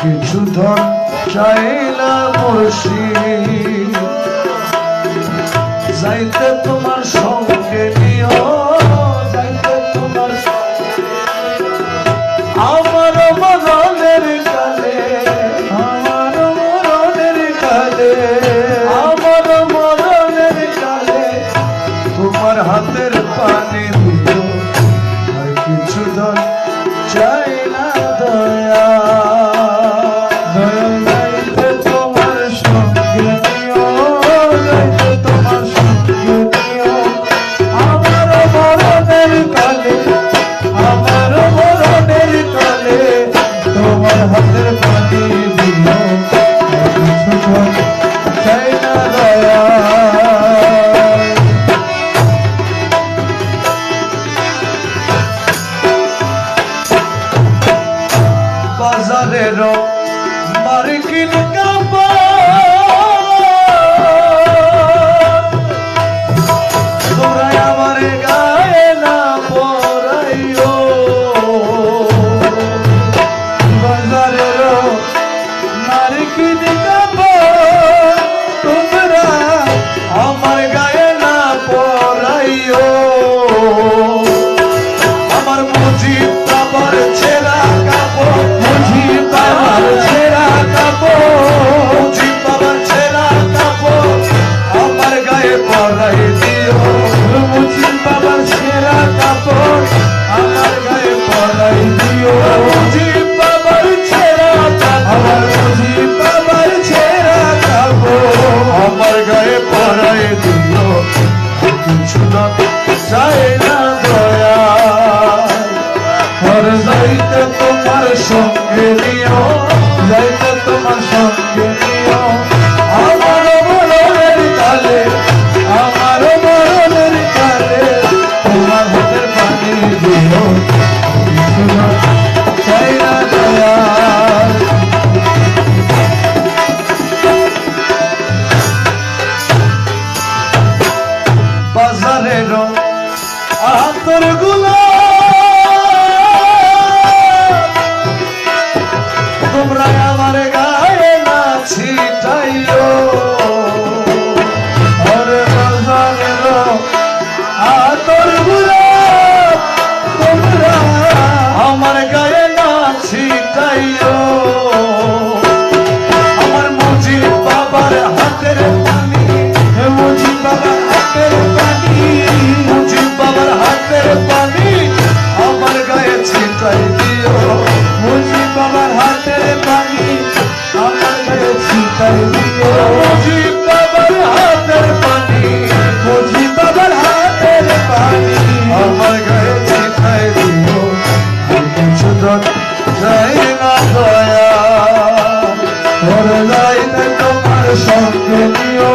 কিছু ধন চাইলা মুর্শিদ, যাইতে তোমার সঙ্গে নিও, যাইতে তোমার আমার মরণের কালে, আমার মরণের কালে, আমার মরণের কালে তোমার হাতের পানি দিও। আর কিছু ধন চাইলা দয়া, বাজারেরও মার্কিন তোমরা আমার গায়ে না পরাইও, বাজারেরও মার্কিন তোমরা আমার গায়ে না পরাইও। আমার মুজিব বাবার ছেঁড়া কাপড়, মুজিব বাবার ছেঁড়া কাপড়, মুজিব বাবার ছেঁড়া কাপড় আমার গায়ে পরাই দিও। মুজিব বাবার ছেঁড়া কাপড় আমার গায়ে পরাই দিও। মুজিব বাবার ছেঁড়া কাপড়, মুজিব বাবার ছেঁড়া কাপড় আমার গায়ে পরাই দিও। কিছু না চাই না দয়া, আর যাইতে তোমার সঙ্গে নিও, যাইতে তোমার সঙ্গে নিও। আমার মরণের কালে, আমার মরণের কালে তোমার হাতের পানি দিও। কিছু না চাই না দয়া, বাজারেরও আতর গুলো তোমরা আমার গায়ে না ছিটাইও। আরে বাজারেরও আতর গুলো তোমরা আমার গায়ে না ছিটাইও। আমার মুজিব বাবার হাতের পানি, মুজিব বাবার হাতের পানি, মুজিব বাবার হাতের পানি আমার গায়ে ছিটাই দিও। মুজিব বাবার হাতের পানি আমার গায়ে ছিটাই দিও। মুজিব বাবার হাতের পানি, মুজিব বাবার হাতের পানি আমার গায়ে ছিটাই দিও। আর কিছু ধন চাই না দয়া, ওর যাইতে তোমার সঙ্গে নিও,